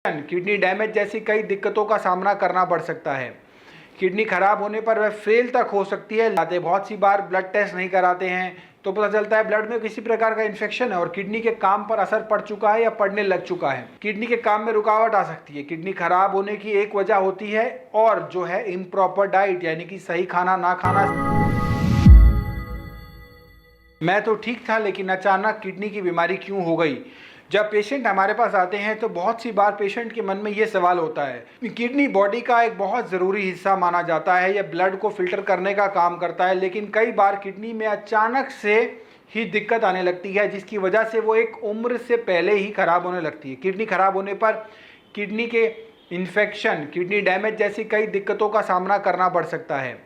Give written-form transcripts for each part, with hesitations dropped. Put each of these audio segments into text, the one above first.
Kidney damage जैसी कई दिक्कतों का सामना करना पड़ सकता है। किडनी खराब होने पर वह फेल तक हो सकती है। लाते बहुत सी बार ब्लड टेस्ट नहीं कराते हैं तो पता चलता है ब्लड में किसी प्रकार का इन्फेक्शन है और किडनी के काम पर असर पड़ चुका है या पड़ने लग चुका है। किडनी के काम में रुकावट आ सकती है। किडनी खराब होने की एक वजह होती है और जो है इम्प्रॉपर डाइट, यानी कि सही खाना ना खाना। मैं तो ठीक था लेकिन अचानक किडनी की बीमारी क्यों हो गई। जब पेशेंट हमारे पास आते हैं तो बहुत सी बार पेशेंट के मन में ये सवाल होता है। किडनी बॉडी का एक बहुत ज़रूरी हिस्सा माना जाता है। यह ब्लड को फिल्टर करने का काम करता है, लेकिन कई बार किडनी में अचानक से ही दिक्कत आने लगती है जिसकी वजह से वो एक उम्र से पहले ही खराब होने लगती है। किडनी खराब होने पर किडनी के इन्फेक्शन, किडनी डैमेज जैसी कई दिक्कतों का सामना करना पड़ सकता है।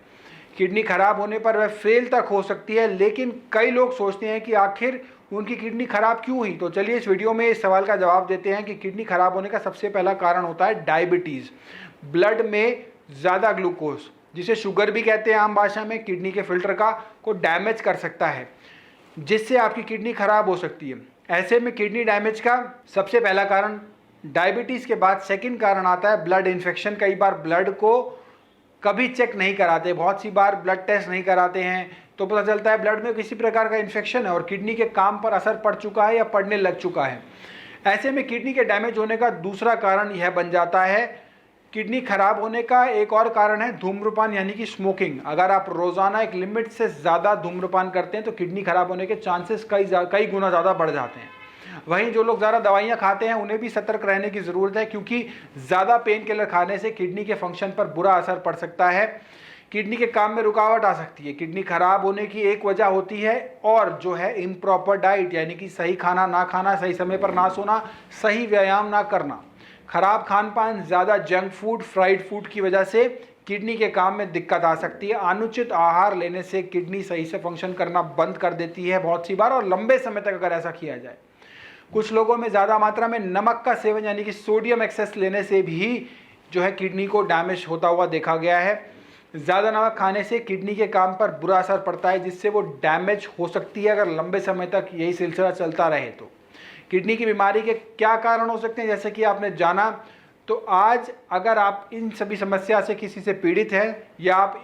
किडनी खराब होने पर वह फेल तक हो सकती है, लेकिन कई लोग सोचते हैं कि आखिर उनकी किडनी खराब क्यों हुई। तो चलिए इस वीडियो में इस सवाल का जवाब देते हैं कि किडनी खराब होने का सबसे पहला कारण होता है डायबिटीज़। ब्लड में ज़्यादा ग्लूकोज, जिसे शुगर भी कहते हैं आम भाषा में, किडनी के फिल्टर को डैमेज कर सकता है, जिससे आपकी किडनी खराब हो सकती है। ऐसे में किडनी डैमेज का सबसे पहला कारण डायबिटीज़ के बाद सेकंड कारण आता है ब्लड इन्फेक्शन। कई बार ब्लड को कभी चेक नहीं कराते, बहुत सी बार ब्लड टेस्ट नहीं कराते हैं तो पता चलता है ब्लड में किसी प्रकार का इन्फेक्शन है और किडनी के काम पर असर पड़ चुका है या पड़ने लग चुका है। ऐसे में किडनी के डैमेज होने का दूसरा कारण यह बन जाता है। किडनी खराब होने का एक और कारण है धूम्रपान, यानी कि स्मोकिंग। अगर आप रोज़ाना एक लिमिट से ज़्यादा धूम्रपान करते हैं तो किडनी खराब होने के चांसेस कई गुना ज़्यादा बढ़ जाते हैं। वहीं जो लोग ज़्यादा दवाइयाँ खाते हैं उन्हें भी सतर्क रहने की ज़रूरत है, क्योंकि ज़्यादा पेन किलर खाने से किडनी के फंक्शन पर बुरा असर पड़ सकता है। किडनी के काम में रुकावट आ सकती है। किडनी खराब होने की एक वजह होती है और जो है इम्प्रॉपर डाइट, यानी कि सही खाना ना खाना, सही समय पर ना सोना, सही व्यायाम ना करना। खराब खान पान, ज़्यादा जंक फूड, फ्राइड फूड की वजह से किडनी के काम में दिक्कत आ सकती है। अनुचित आहार लेने से किडनी सही से फंक्शन करना बंद कर देती है बहुत सी बार, और लंबे समय तक अगर ऐसा किया जाए। कुछ लोगों में ज़्यादा मात्रा में नमक का सेवन, यानी कि सोडियम एक्सेस लेने से भी जो है किडनी को डैमेज होता हुआ देखा गया है। ज़्यादा नमक खाने से किडनी के काम पर बुरा असर पड़ता है, जिससे वो डैमेज हो सकती है अगर लंबे समय तक यही सिलसिला चलता रहे तो। किडनी की बीमारी के क्या कारण हो सकते हैं, जैसे कि आपने जाना, तो आज अगर आप इन सभी समस्या से किसी से पीड़ित हैं या आप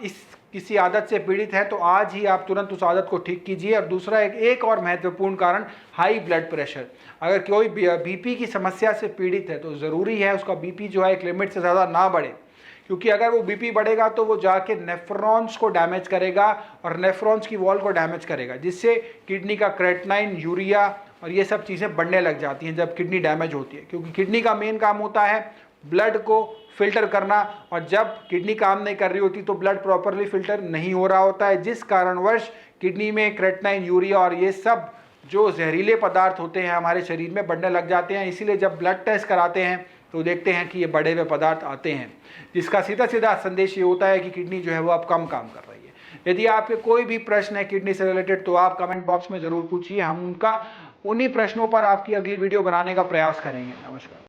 किसी आदत से पीड़ित हैं तो आज ही आप तुरंत उस आदत को ठीक कीजिए। और दूसरा एक और महत्वपूर्ण कारण हाई ब्लड प्रेशर। अगर कोई बीपी की समस्या से पीड़ित है तो ज़रूरी है उसका बीपी जो है एक लिमिट से ज़्यादा ना बढ़े, क्योंकि अगर वो बीपी बढ़ेगा तो वो जाके नेफ्रॉन्स को डैमेज करेगा और नेफ्रॉन्स की वॉल को डैमेज करेगा, जिससे किडनी का क्रेटनाइन, यूरिया और ये सब चीज़ें बढ़ने लग जाती हैं जब किडनी डैमेज होती है। क्योंकि किडनी का मेन काम होता है ब्लड को फिल्टर करना, और जब किडनी काम नहीं कर रही होती तो ब्लड प्रॉपरली फिल्टर नहीं हो रहा होता है, जिस कारणवश किडनी में क्रेटनाइन, यूरिया और ये सब जो जहरीले पदार्थ होते हैं हमारे शरीर में बढ़ने लग जाते हैं। इसीलिए जब ब्लड टेस्ट कराते हैं तो देखते हैं कि ये बढ़े हुए पदार्थ आते हैं, जिसका सीधा सीधा संदेश ये होता है कि किडनी जो है वो अब कम काम कर रही है। यदि आपके कोई भी प्रश्न है किडनी से रिलेटेड तो आप कमेंट बॉक्स में ज़रूर पूछिए, हम उन्हीं प्रश्नों पर आपकी अगली वीडियो बनाने का प्रयास करेंगे। नमस्कार।